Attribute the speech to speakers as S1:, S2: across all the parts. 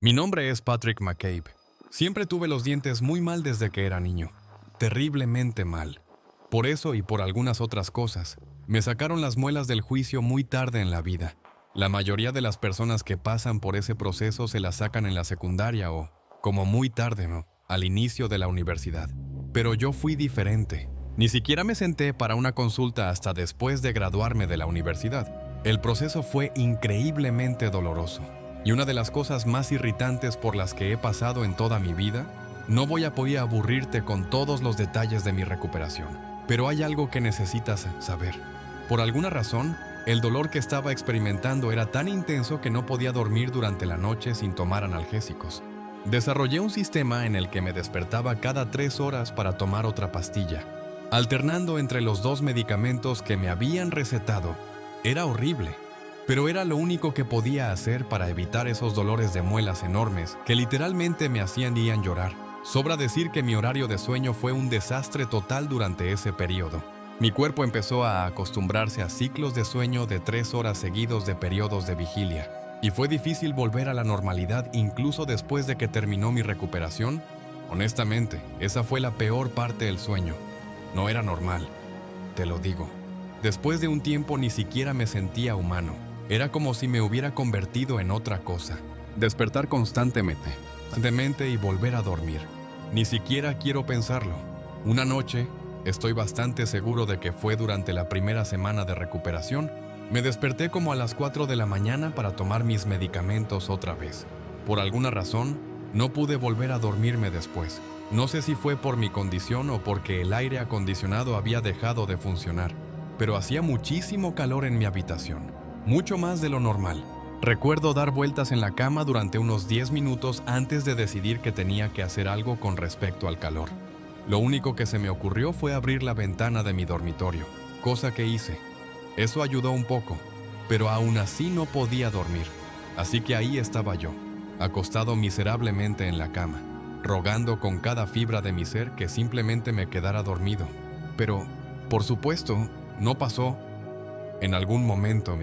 S1: Mi nombre es Patrick McCabe. Siempre tuve los dientes muy mal desde que era niño. Terriblemente mal. Por eso y por algunas otras cosas, me sacaron las muelas del juicio muy tarde en la vida. La mayoría de las personas que pasan por ese proceso se las sacan en la secundaria o, como muy tarde, ¿no?, al inicio de la universidad. Pero yo fui diferente. Ni siquiera me senté para una consulta hasta después de graduarme de la universidad. El proceso fue increíblemente doloroso. Y una de las cosas más irritantes por las que he pasado en toda mi vida, no voy a poder aburrirte con todos los detalles de mi recuperación, pero hay algo que necesitas saber. Por alguna razón, el dolor que estaba experimentando era tan intenso que no podía dormir durante la noche sin tomar analgésicos. Desarrollé un sistema en el que me despertaba cada 3 horas para tomar otra pastilla, alternando entre los 2 medicamentos que me habían recetado. Era horrible, pero era lo único que podía hacer para evitar esos dolores de muelas enormes que literalmente me hacían llorar. Sobra decir que mi horario de sueño fue un desastre total durante ese periodo. Mi cuerpo empezó a acostumbrarse a ciclos de sueño de 3 horas seguidos de periodos de vigilia, y fue difícil volver a la normalidad incluso después de que terminó mi recuperación. Honestamente, esa fue la peor parte del sueño. No era normal, te lo digo. Después de un tiempo ni siquiera me sentía humano. Era como si me hubiera convertido en otra cosa. Despertar constantemente y volver a dormir. Ni siquiera quiero pensarlo. Una noche, estoy bastante seguro de que fue durante la primera semana de recuperación, me desperté como a las 4 de la mañana para tomar mis medicamentos otra vez. Por alguna razón, no pude volver a dormirme después. No sé si fue por mi condición o porque el aire acondicionado había dejado de funcionar, pero hacía muchísimo calor en mi habitación. Mucho más de lo normal. Recuerdo dar vueltas en la cama durante unos 10 minutos antes de decidir que tenía que hacer algo con respecto al calor. Lo único que se me ocurrió fue abrir la ventana de mi dormitorio, cosa que hice. Eso ayudó un poco, pero aún así no podía dormir. Así que ahí estaba yo, acostado miserablemente en la cama, rogando con cada fibra de mi ser que simplemente me quedara dormido. Pero, por supuesto, no pasó. En algún momento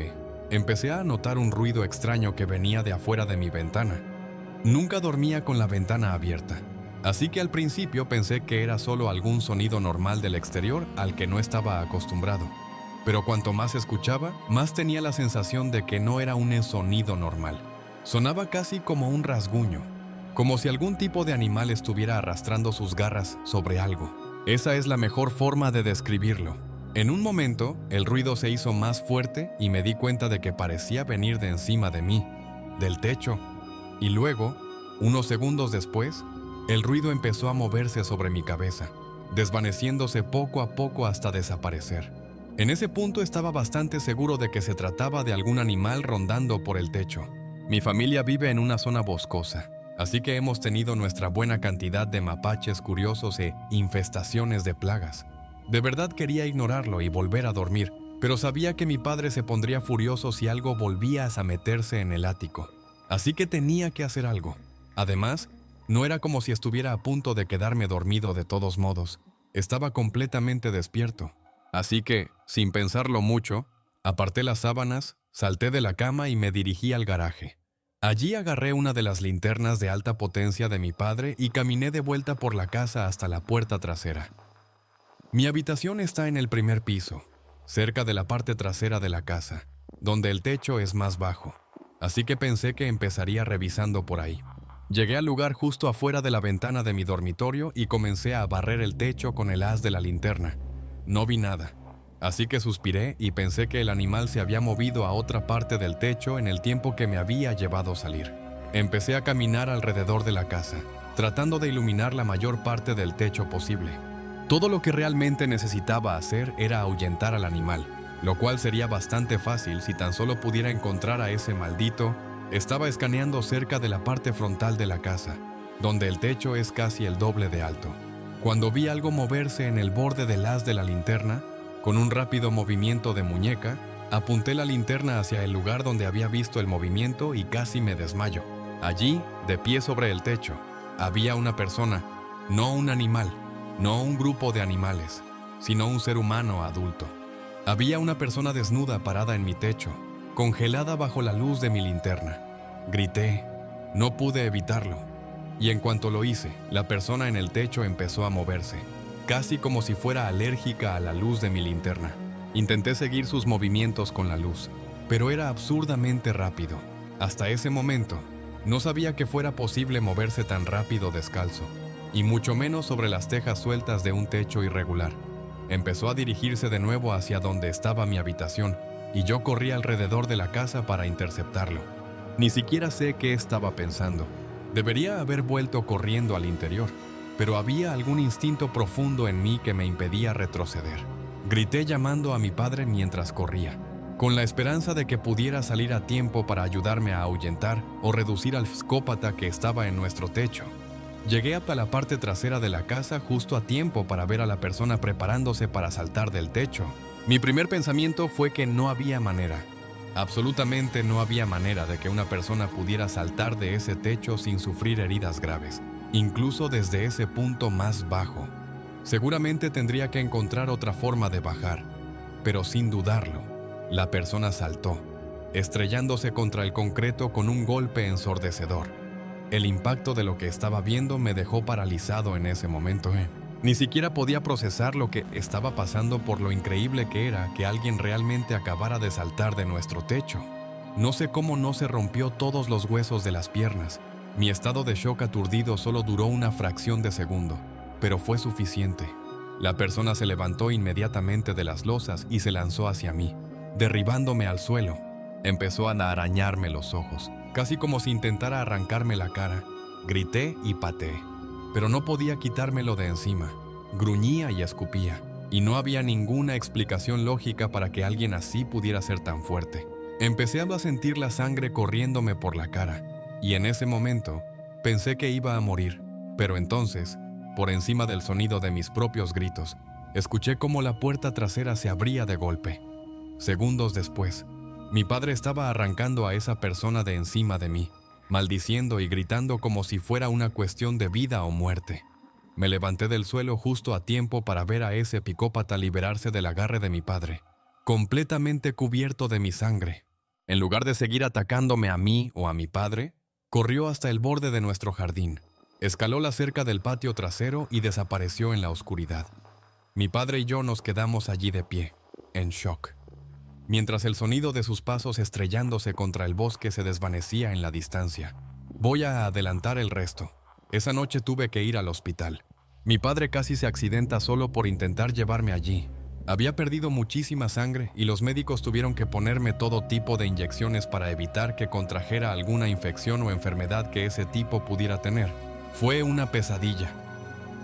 S1: empecé a notar un ruido extraño que venía de afuera de mi ventana. Nunca dormía con la ventana abierta, así que al principio pensé que era solo algún sonido normal del exterior al que no estaba acostumbrado. Pero cuanto más escuchaba, más tenía la sensación de que no era un sonido normal. Sonaba casi como un rasguño, como si algún tipo de animal estuviera arrastrando sus garras sobre algo. Esa es la mejor forma de describirlo. En un momento, el ruido se hizo más fuerte y me di cuenta de que parecía venir de encima de mí, del techo. Y luego, unos segundos después, el ruido empezó a moverse sobre mi cabeza, desvaneciéndose poco a poco hasta desaparecer. En ese punto estaba bastante seguro de que se trataba de algún animal rondando por el techo. Mi familia vive en una zona boscosa, así que hemos tenido nuestra buena cantidad de mapaches curiosos e infestaciones de plagas. De verdad quería ignorarlo y volver a dormir, pero sabía que mi padre se pondría furioso si algo volvía a meterse en el ático. Así que tenía que hacer algo. Además, no era como si estuviera a punto de quedarme dormido de todos modos. Estaba completamente despierto. Así que, sin pensarlo mucho, aparté las sábanas, salté de la cama y me dirigí al garaje. Allí agarré una de las linternas de alta potencia de mi padre y caminé de vuelta por la casa hasta la puerta trasera. Mi habitación está en el primer piso, cerca de la parte trasera de la casa, donde el techo es más bajo, así que pensé que empezaría revisando por ahí. Llegué al lugar justo afuera de la ventana de mi dormitorio y comencé a barrer el techo con el haz de la linterna. No vi nada, así que suspiré y pensé que el animal se había movido a otra parte del techo en el tiempo que me había llevado salir. Empecé a caminar alrededor de la casa, tratando de iluminar la mayor parte del techo posible. Todo lo que realmente necesitaba hacer era ahuyentar al animal, lo cual sería bastante fácil si tan solo pudiera encontrar a ese maldito. Estaba escaneando cerca de la parte frontal de la casa, donde el techo es casi el doble de alto. Cuando vi algo moverse en el borde del haz de la linterna, con un rápido movimiento de muñeca, apunté la linterna hacia el lugar donde había visto el movimiento y casi me desmayo. Allí, de pie sobre el techo, había una persona, no un animal. No un grupo de animales, sino un ser humano adulto. Había una persona desnuda parada en mi techo, congelada bajo la luz de mi linterna. Grité, No pude evitarlo. Y en cuanto lo hice, la persona en el techo empezó a moverse, casi como si fuera alérgica a la luz de mi linterna. Intenté seguir sus movimientos con la luz, pero era absurdamente rápido. Hasta ese momento, no sabía que fuera posible moverse tan rápido descalzo, y mucho menos sobre las tejas sueltas de un techo irregular. Empezó a dirigirse de nuevo hacia donde estaba mi habitación, y yo corrí alrededor de la casa para interceptarlo. Ni siquiera sé qué estaba pensando. Debería haber vuelto corriendo al interior, pero había algún instinto profundo en mí que me impedía retroceder. Grité llamando a mi padre mientras corría, con la esperanza de que pudiera salir a tiempo para ayudarme a ahuyentar o reducir al psicópata que estaba en nuestro techo. Llegué hasta la parte trasera de la casa justo a tiempo para ver a la persona preparándose para saltar del techo. Mi primer pensamiento fue que no había manera. Absolutamente no había manera de que una persona pudiera saltar de ese techo sin sufrir heridas graves, incluso desde ese punto más bajo. Seguramente tendría que encontrar otra forma de bajar, pero sin dudarlo, la persona saltó, estrellándose contra el concreto con un golpe ensordecedor. El impacto de lo que estaba viendo me dejó paralizado en ese momento. Ni siquiera podía procesar lo que estaba pasando por lo increíble que era que alguien realmente acabara de saltar de nuestro techo. No sé cómo no se rompió todos los huesos de las piernas. Mi estado de shock aturdido solo duró una fracción de segundo, pero fue suficiente. La persona se levantó inmediatamente de las losas y se lanzó hacia mí, derribándome al suelo. Empezó a arañarme los ojos, casi como si intentara arrancarme la cara. Grité y pateé, pero no podía quitármelo de encima. Gruñía y escupía, y no había ninguna explicación lógica para que alguien así pudiera ser tan fuerte. Empecé a sentir la sangre corriéndome por la cara, y en ese momento pensé que iba a morir. Pero entonces, por encima del sonido de mis propios gritos, escuché cómo la puerta trasera se abría de golpe. Segundos después, mi padre estaba arrancando a esa persona de encima de mí, maldiciendo y gritando como si fuera una cuestión de vida o muerte. Me levanté del suelo justo a tiempo para ver a ese psicópata liberarse del agarre de mi padre, completamente cubierto de mi sangre. En lugar de seguir atacándome a mí o a mi padre, corrió hasta el borde de nuestro jardín, escaló la cerca del patio trasero y desapareció en la oscuridad. Mi padre y yo nos quedamos allí de pie, en shock, mientras el sonido de sus pasos estrellándose contra el bosque se desvanecía en la distancia. Voy a adelantar el resto. Esa noche tuve que ir al hospital. Mi padre casi se accidenta solo por intentar llevarme allí. Había perdido muchísima sangre y los médicos tuvieron que ponerme todo tipo de inyecciones para evitar que contrajera alguna infección o enfermedad que ese tipo pudiera tener. Fue una pesadilla.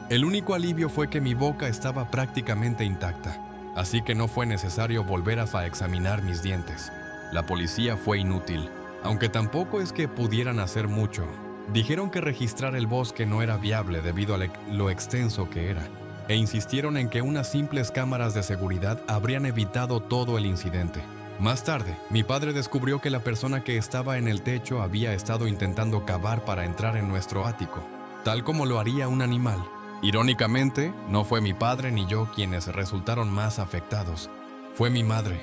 S1: El único alivio fue que mi boca estaba prácticamente intacta, así que no fue necesario volver a examinar mis dientes. La policía fue inútil, aunque tampoco es que pudieran hacer mucho. Dijeron que registrar el bosque no era viable debido a lo extenso que era, e insistieron en que unas simples cámaras de seguridad habrían evitado todo el incidente. Más tarde, mi padre descubrió que la persona que estaba en el techo había estado intentando cavar para entrar en nuestro ático, tal como lo haría un animal. Irónicamente, no fue mi padre ni yo quienes resultaron más afectados, fue mi madre.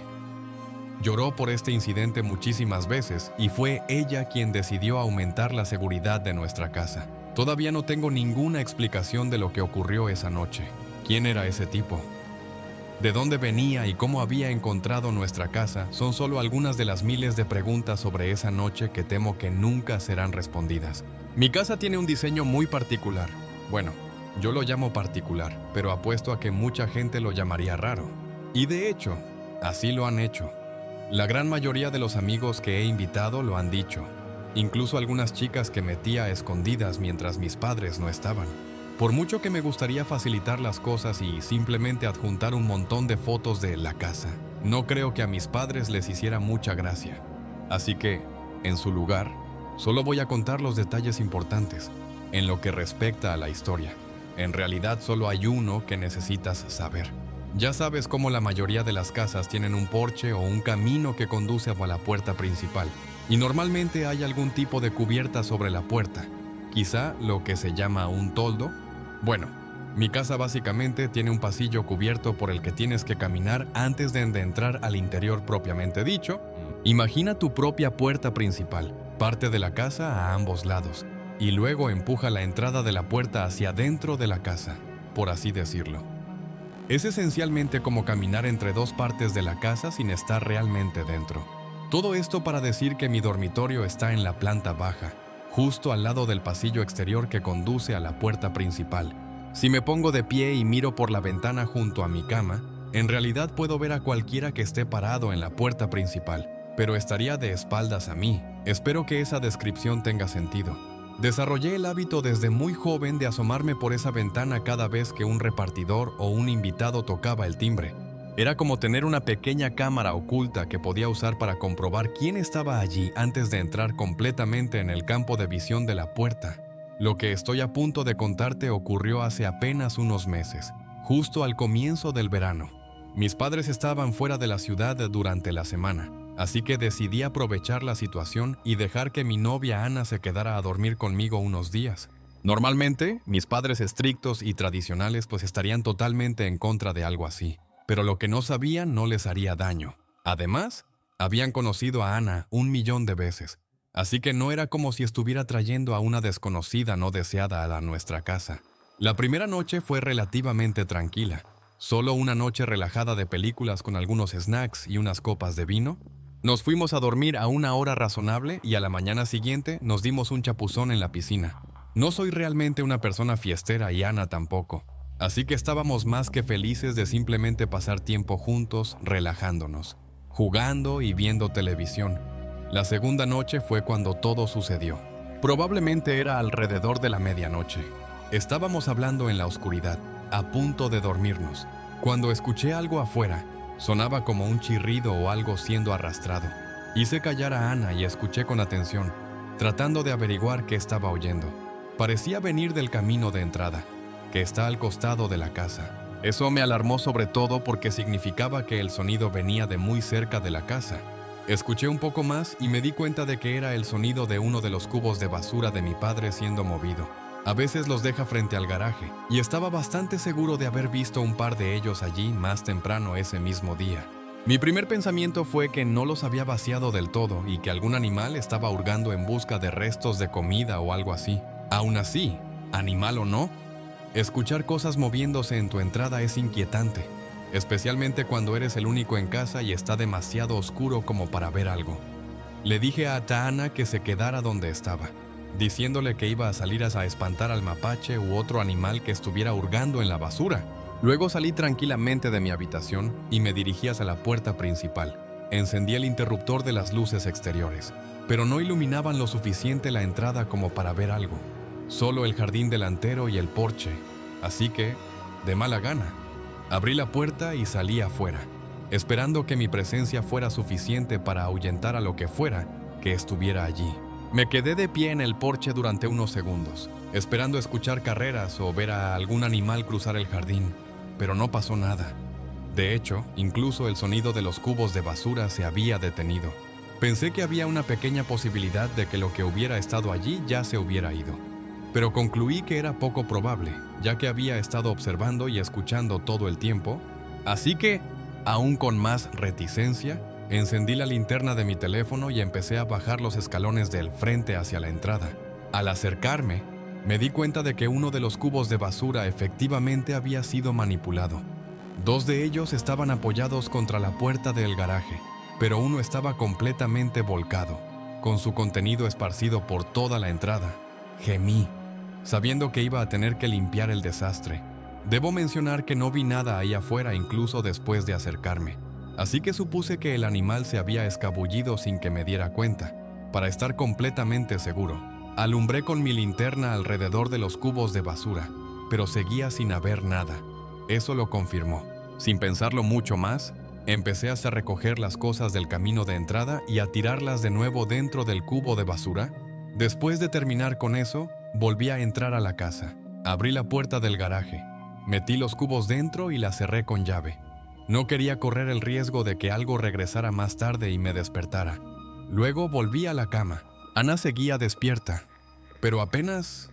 S1: Lloró por este incidente muchísimas veces y fue ella quien decidió aumentar la seguridad de nuestra casa. Todavía no tengo ninguna explicación de lo que ocurrió esa noche. ¿Quién era ese tipo? ¿De dónde venía y cómo había encontrado nuestra casa? Son solo algunas de las miles de preguntas sobre esa noche que temo que nunca serán respondidas. Mi casa tiene un diseño muy particular. Bueno, yo lo llamo particular, pero apuesto a que mucha gente lo llamaría raro. Y de hecho, así lo han hecho. La gran mayoría de los amigos que he invitado lo han dicho, incluso algunas chicas que metí a escondidas mientras mis padres no estaban. Por mucho que me gustaría facilitar las cosas y simplemente adjuntar un montón de fotos de la casa, no creo que a mis padres les hiciera mucha gracia. Así que, en su lugar, solo voy a contar los detalles importantes, en lo que respecta a la historia. En realidad solo hay uno que necesitas saber. Ya sabes cómo la mayoría de las casas tienen un porche o un camino que conduce a la puerta principal, y normalmente hay algún tipo de cubierta sobre la puerta, quizá lo que se llama un toldo. Bueno, mi casa básicamente tiene un pasillo cubierto por el que tienes que caminar antes de entrar al interior propiamente dicho. Imagina tu propia puerta principal, parte de la casa a ambos lados, y luego empuja la entrada de la puerta hacia dentro de la casa, por así decirlo. Es esencialmente como caminar entre dos partes de la casa sin estar realmente dentro. Todo esto para decir que mi dormitorio está en la planta baja, justo al lado del pasillo exterior que conduce a la puerta principal. Si me pongo de pie y miro por la ventana junto a mi cama, en realidad puedo ver a cualquiera que esté parado en la puerta principal, pero estaría de espaldas a mí. Espero que esa descripción tenga sentido. Desarrollé el hábito desde muy joven de asomarme por esa ventana cada vez que un repartidor o un invitado tocaba el timbre. Era como tener una pequeña cámara oculta que podía usar para comprobar quién estaba allí antes de entrar completamente en el campo de visión de la puerta. Lo que estoy a punto de contarte ocurrió hace apenas unos meses, justo al comienzo del verano. Mis padres estaban fuera de la ciudad durante la semana, así que decidí aprovechar la situación y dejar que mi novia Ana se quedara a dormir conmigo unos días. Normalmente, mis padres estrictos y tradicionales pues estarían totalmente en contra de algo así, pero lo que no sabían no les haría daño. Además, habían conocido a Ana 1.000.000 de veces, así que no era como si estuviera trayendo a una desconocida no deseada a nuestra casa. La primera noche fue relativamente tranquila, solo una noche relajada de películas con algunos snacks y unas copas de vino. Nos fuimos a dormir a una hora razonable y a la mañana siguiente nos dimos un chapuzón en la piscina. No soy realmente una persona fiestera y Ana tampoco, así que estábamos más que felices de simplemente pasar tiempo juntos, relajándonos, jugando y viendo televisión. La segunda noche fue cuando todo sucedió. Probablemente era alrededor de la medianoche. Estábamos hablando en la oscuridad, a punto de dormirnos, cuando escuché algo afuera. Sonaba como un chirrido o algo siendo arrastrado. Hice callar a Ana y escuché con atención, tratando de averiguar qué estaba oyendo. Parecía venir del camino de entrada, que está al costado de la casa. Eso me alarmó sobre todo porque significaba que el sonido venía de muy cerca de la casa. Escuché un poco más y me di cuenta de que era el sonido de uno de los cubos de basura de mi padre siendo movido. A veces los deja frente al garaje, y estaba bastante seguro de haber visto un par de ellos allí más temprano ese mismo día. Mi primer pensamiento fue que no los había vaciado del todo y que algún animal estaba hurgando en busca de restos de comida o algo así. Aún así, animal o no, escuchar cosas moviéndose en tu entrada es inquietante, especialmente cuando eres el único en casa y está demasiado oscuro como para ver algo. Le dije a Ana que se quedara donde estaba, diciéndole que iba a salir a espantar al mapache u otro animal que estuviera hurgando en la basura. Luego salí tranquilamente de mi habitación y me dirigí hacia la puerta principal. Encendí el interruptor de las luces exteriores, pero no iluminaban lo suficiente la entrada como para ver algo. Solo el jardín delantero y el porche, así que, de mala gana, abrí la puerta y salí afuera, esperando que mi presencia fuera suficiente para ahuyentar a lo que fuera que estuviera allí. Me quedé de pie en el porche durante unos segundos, esperando escuchar carreras o ver a algún animal cruzar el jardín, pero no pasó nada. De hecho, incluso el sonido de los cubos de basura se había detenido. Pensé que había una pequeña posibilidad de que lo que hubiera estado allí ya se hubiera ido, pero concluí que era poco probable, ya que había estado observando y escuchando todo el tiempo, así que, aún con más reticencia, encendí la linterna de mi teléfono y empecé a bajar los escalones del frente hacia la entrada. Al acercarme, me di cuenta de que uno de los cubos de basura efectivamente había sido manipulado. 2 de ellos estaban apoyados contra la puerta del garaje, pero uno estaba completamente volcado, con su contenido esparcido por toda la entrada. Gemí, sabiendo que iba a tener que limpiar el desastre. Debo mencionar que no vi nada ahí afuera incluso después de acercarme, así que supuse que el animal se había escabullido sin que me diera cuenta. Para estar completamente seguro, alumbré con mi linterna alrededor de los cubos de basura, pero seguía sin haber nada. Eso lo confirmó. Sin pensarlo mucho más, empecé a recoger las cosas del camino de entrada y a tirarlas de nuevo dentro del cubo de basura. Después de terminar con eso, volví a entrar a la casa. Abrí la puerta del garaje, metí los cubos dentro y la cerré con llave. No quería correr el riesgo de que algo regresara más tarde y me despertara. Luego volví a la cama. Ana seguía despierta, pero apenas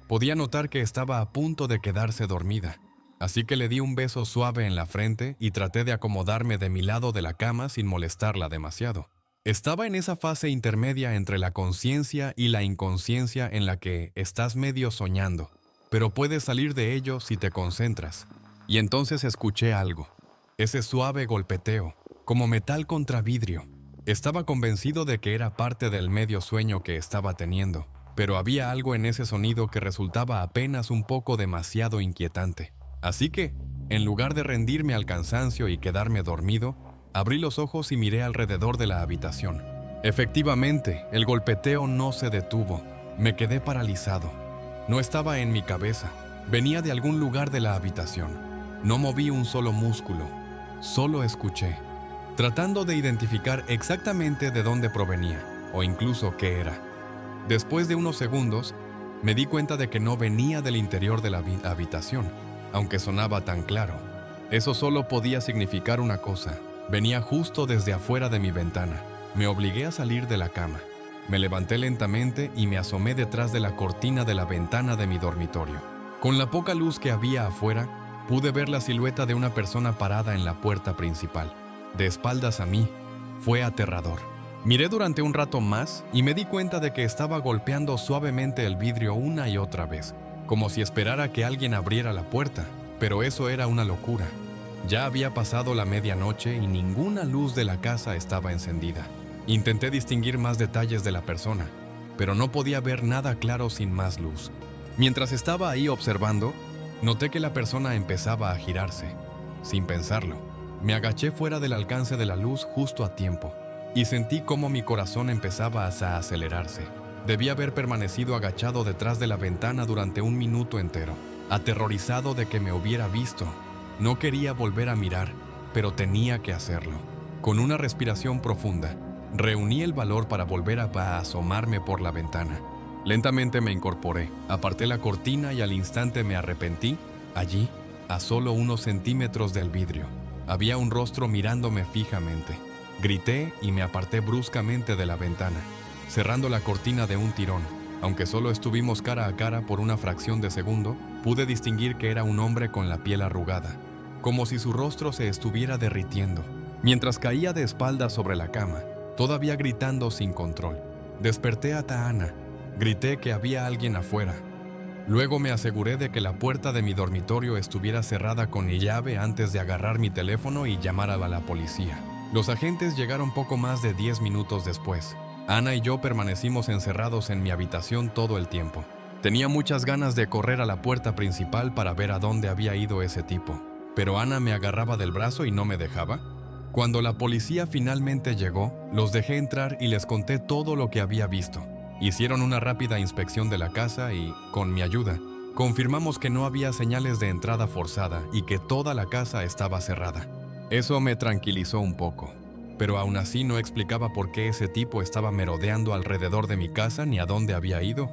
S1: podía notar que estaba a punto de quedarse dormida. Así que le di un beso suave en la frente y traté de acomodarme de mi lado de la cama sin molestarla demasiado. Estaba en esa fase intermedia entre la conciencia y la inconsciencia en la que estás medio soñando, pero puedes salir de ello si te concentras. Y entonces escuché algo, ese suave golpeteo, como metal contra vidrio. Estaba convencido de que era parte del medio sueño que estaba teniendo, pero había algo en ese sonido que resultaba apenas un poco demasiado inquietante. Así que, en lugar de rendirme al cansancio y quedarme dormido, abrí los ojos y miré alrededor de la habitación. Efectivamente, el golpeteo no se detuvo. Me quedé paralizado. No estaba en mi cabeza. Venía de algún lugar de la habitación. No moví un solo músculo. Solo escuché, tratando de identificar exactamente de dónde provenía, o incluso qué era. Después de unos segundos, me di cuenta de que no venía del interior de la habitación, aunque sonaba tan claro. Eso solo podía significar una cosa. Venía justo desde afuera de mi ventana. Me obligué a salir de la cama. Me levanté lentamente y me asomé detrás de la cortina de la ventana de mi dormitorio. Con la poca luz que había afuera, pude ver la silueta de una persona parada en la puerta principal, de espaldas a mí. Fue aterrador. Miré durante un rato más y me di cuenta de que estaba golpeando suavemente el vidrio una y otra vez, como si esperara que alguien abriera la puerta, pero eso era una locura. Ya había pasado la medianoche y ninguna luz de la casa estaba encendida. Intenté distinguir más detalles de la persona, pero no podía ver nada claro sin más luz. Mientras estaba ahí observando, noté que la persona empezaba a girarse. Sin pensarlo, me agaché fuera del alcance de la luz justo a tiempo, y sentí cómo mi corazón empezaba a acelerarse. Debí haber permanecido agachado detrás de la ventana durante un minuto entero, aterrorizado de que me hubiera visto. No quería volver a mirar, pero tenía que hacerlo. Con una respiración profunda, reuní el valor para volver a asomarme por la ventana. Lentamente me incorporé, aparté la cortina y al instante me arrepentí. Allí, a solo unos centímetros del vidrio, había un rostro mirándome fijamente. Grité y me aparté bruscamente de la ventana, cerrando la cortina de un tirón. Aunque solo estuvimos cara a cara por una fracción de segundo, pude distinguir que era un hombre con la piel arrugada, como si su rostro se estuviera derritiendo. Mientras caía de espaldas sobre la cama, todavía gritando sin control, desperté a Ana. Grité que había alguien afuera. Luego me aseguré de que la puerta de mi dormitorio estuviera cerrada con mi llave antes de agarrar mi teléfono y llamar a la policía. Los agentes llegaron poco más de 10 minutos después. Ana y yo permanecimos encerrados en mi habitación todo el tiempo. Tenía muchas ganas de correr a la puerta principal para ver a dónde había ido ese tipo, pero Ana me agarraba del brazo y no me dejaba. Cuando la policía finalmente llegó, los dejé entrar y les conté todo lo que había visto. Hicieron una rápida inspección de la casa y, con mi ayuda, confirmamos que no había señales de entrada forzada y que toda la casa estaba cerrada. Eso me tranquilizó un poco, pero aún así no explicaba por qué ese tipo estaba merodeando alrededor de mi casa ni a dónde había ido.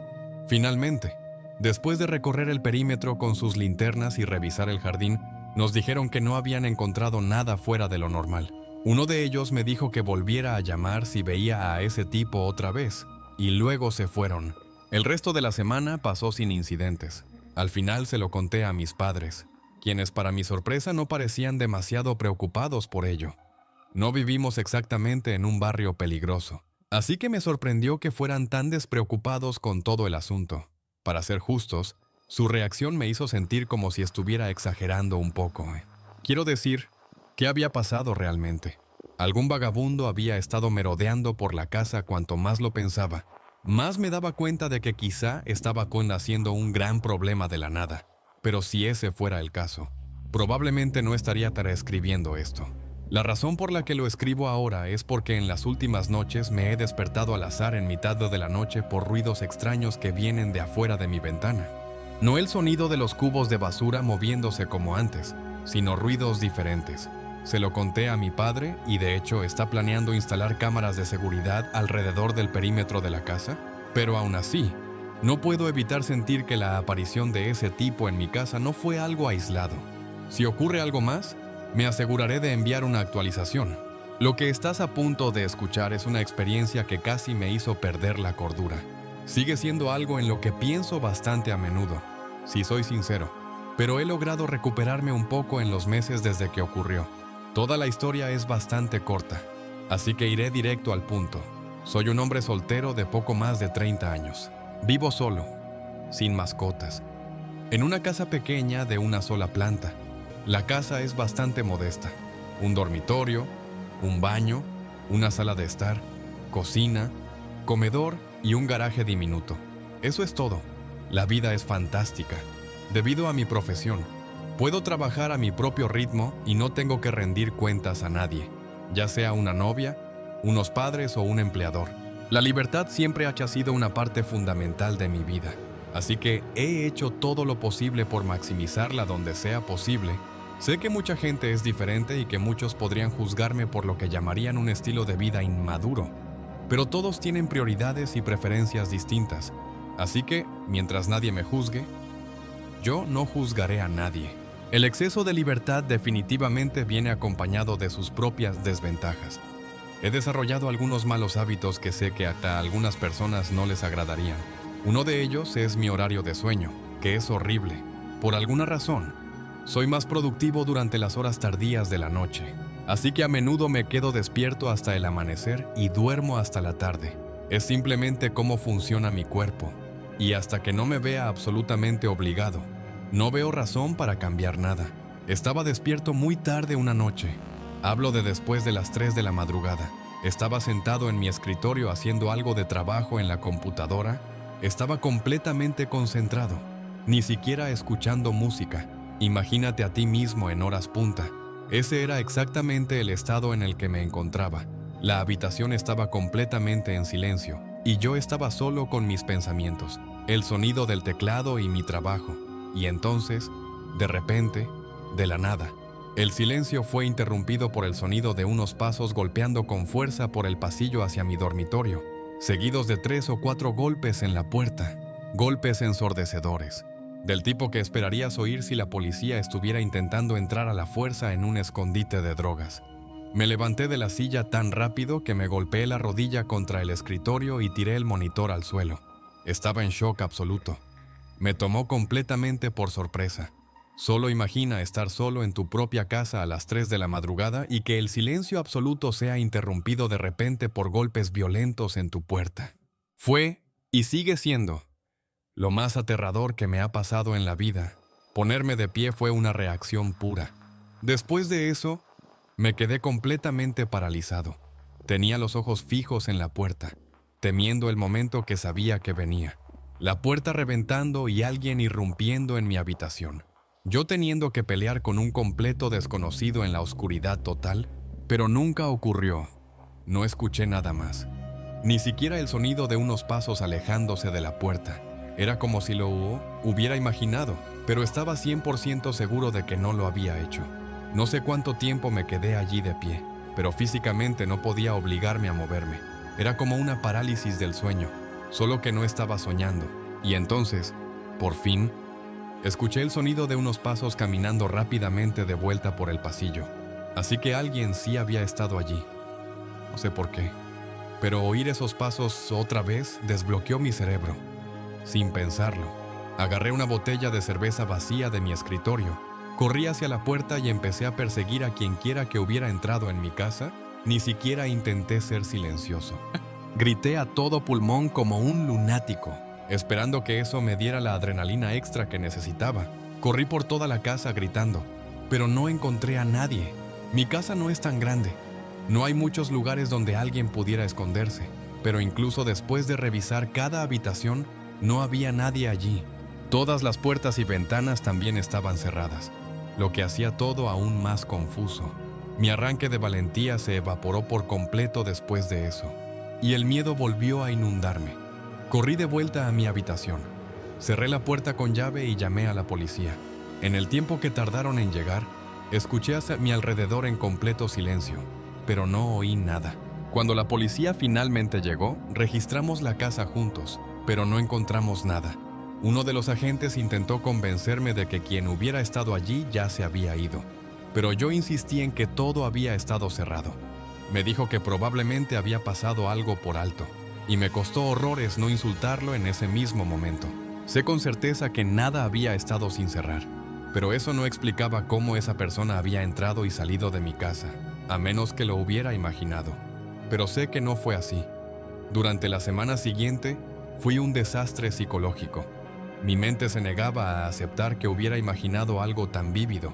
S1: Finalmente, después de recorrer el perímetro con sus linternas y revisar el jardín, nos dijeron que no habían encontrado nada fuera de lo normal. Uno de ellos me dijo que volviera a llamar si veía a ese tipo otra vez, y luego se fueron. El resto de la semana pasó sin incidentes. Al final se lo conté a mis padres, quienes para mi sorpresa no parecían demasiado preocupados por ello. No vivimos exactamente en un barrio peligroso, así que me sorprendió que fueran tan despreocupados con todo el asunto. Para ser justos, su reacción me hizo sentir como si estuviera exagerando un poco. Quiero decir, ¿qué había pasado realmente? Algún vagabundo había estado merodeando por la casa. Cuanto más lo pensaba, más me daba cuenta de que quizá estaba haciendo un gran problema de la nada. Pero si ese fuera el caso, probablemente no estaría escribiendo esto. La razón por la que lo escribo ahora es porque en las últimas noches me he despertado al azar en mitad de la noche por ruidos extraños que vienen de afuera de mi ventana. No el sonido de los cubos de basura moviéndose como antes, sino ruidos diferentes. Se lo conté a mi padre y de hecho está planeando instalar cámaras de seguridad alrededor del perímetro de la casa, pero aún así, no puedo evitar sentir que la aparición de ese tipo en mi casa no fue algo aislado. Si ocurre algo más, me aseguraré de enviar una actualización. Lo que estás a punto de escuchar es una experiencia que casi me hizo perder la cordura. Sigue siendo algo en lo que pienso bastante a menudo, si soy sincero, pero he logrado recuperarme un poco en los meses desde que ocurrió. Toda la historia es bastante corta. así que iré directo al punto. Soy un hombre soltero de poco más de 30 años. Vivo solo, sin mascotas, en una casa pequeña de una sola planta. La casa es bastante modesta. Un dormitorio, un baño, una sala de estar, cocina, comedor y un garaje diminuto. Eso es todo. La vida es fantástica. Debido a mi profesión, puedo trabajar a mi propio ritmo y no tengo que rendir cuentas a nadie, ya sea una novia, unos padres o un empleador. La libertad siempre ha sido una parte fundamental de mi vida, así que he hecho todo lo posible por maximizarla donde sea posible. Sé que mucha gente es diferente y que muchos podrían juzgarme por lo que llamarían un estilo de vida inmaduro, pero todos tienen prioridades y preferencias distintas, así que, mientras nadie me juzgue, yo no juzgaré a nadie. El exceso de libertad definitivamente viene acompañado de sus propias desventajas. He desarrollado algunos malos hábitos que sé que hasta a algunas personas no les agradarían. Uno de ellos es mi horario de sueño, que es horrible. Por alguna razón, soy más productivo durante las horas tardías de la noche, así que a menudo me quedo despierto hasta el amanecer y duermo hasta la tarde. Es simplemente cómo funciona mi cuerpo, y hasta que no me vea absolutamente obligado, no veo razón para cambiar nada. Estaba despierto muy tarde una noche. Hablo de después de las 3 de la madrugada. Estaba sentado en mi escritorio haciendo algo de trabajo en la computadora. Estaba completamente concentrado, ni siquiera escuchando música. Imagínate a ti mismo en horas punta. Ese era exactamente el estado en el que me encontraba. La habitación estaba completamente en silencio, y yo estaba solo con mis pensamientos, el sonido del teclado y mi trabajo. Y entonces, de repente, de la nada, el silencio fue interrumpido por el sonido de unos pasos golpeando con fuerza por el pasillo hacia mi dormitorio, seguidos de 3 o 4 golpes en la puerta, golpes ensordecedores, del tipo que esperarías oír si la policía estuviera intentando entrar a la fuerza en un escondite de drogas. Me levanté de la silla tan rápido que me golpeé la rodilla contra el escritorio y tiré el monitor al suelo. Estaba en shock absoluto. Me tomó completamente por sorpresa. Solo imagina estar solo en tu propia casa a las 3 de la madrugada y que el silencio absoluto sea interrumpido de repente por golpes violentos en tu puerta. Fue, y sigue siendo, lo más aterrador que me ha pasado en la vida. Ponerme de pie fue una reacción pura. Después de eso, me quedé completamente paralizado. Tenía los ojos fijos en la puerta, temiendo el momento que sabía que venía. La puerta reventando y alguien irrumpiendo en mi habitación. Yo teniendo que pelear con un completo desconocido en la oscuridad total, pero nunca ocurrió. No escuché nada más. Ni siquiera el sonido de unos pasos alejándose de la puerta. Era como si lo hubiera imaginado, pero estaba 100% seguro de que no lo había hecho. No sé cuánto tiempo me quedé allí de pie, pero físicamente no podía obligarme a moverme. Era como una parálisis del sueño, solo que no estaba soñando. Y entonces, por fin, escuché el sonido de unos pasos caminando rápidamente de vuelta por el pasillo. Así que alguien sí había estado allí. No sé por qué, pero oír esos pasos otra vez desbloqueó mi cerebro. Sin pensarlo, agarré una botella de cerveza vacía de mi escritorio, corrí hacia la puerta y empecé a perseguir a quienquiera que hubiera entrado en mi casa. Ni siquiera intenté ser silencioso. Grité a todo pulmón como un lunático, esperando que eso me diera la adrenalina extra que necesitaba. Corrí por toda la casa gritando, pero no encontré a nadie. Mi casa no es tan grande. No hay muchos lugares donde alguien pudiera esconderse, pero incluso después de revisar cada habitación, no había nadie allí. Todas las puertas y ventanas también estaban cerradas, lo que hacía todo aún más confuso. Mi arranque de valentía se evaporó por completo después de eso, y el miedo volvió a inundarme. Corrí de vuelta a mi habitación. Cerré la puerta con llave y llamé a la policía. En el tiempo que tardaron en llegar, escuché hacia mi alrededor en completo silencio, pero no oí nada. Cuando la policía finalmente llegó, registramos la casa juntos, pero no encontramos nada. Uno de los agentes intentó convencerme de que quien hubiera estado allí ya se había ido, pero yo insistí en que todo había estado cerrado. Me dijo que probablemente había pasado algo por alto, y me costó horrores no insultarlo en ese mismo momento. Sé con certeza que nada había estado sin cerrar, pero eso no explicaba cómo esa persona había entrado y salido de mi casa, a menos que lo hubiera imaginado. pero sé que no fue así. Durante la semana siguiente, fui un desastre psicológico. Mi mente se negaba a aceptar que hubiera imaginado algo tan vívido,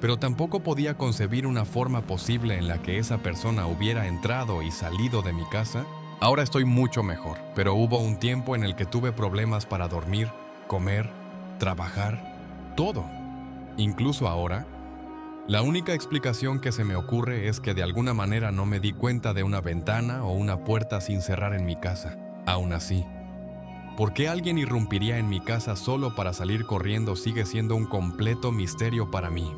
S1: pero tampoco podía concebir una forma posible en la que esa persona hubiera entrado y salido de mi casa. Ahora estoy mucho mejor, pero hubo un tiempo en el que tuve problemas para dormir, comer, trabajar, todo. Incluso ahora, la única explicación que se me ocurre es que de alguna manera no me di cuenta de una ventana o una puerta sin cerrar en mi casa. Aún así, ¿por qué alguien irrumpiría en mi casa solo para salir corriendo sigue siendo un completo misterio para mí?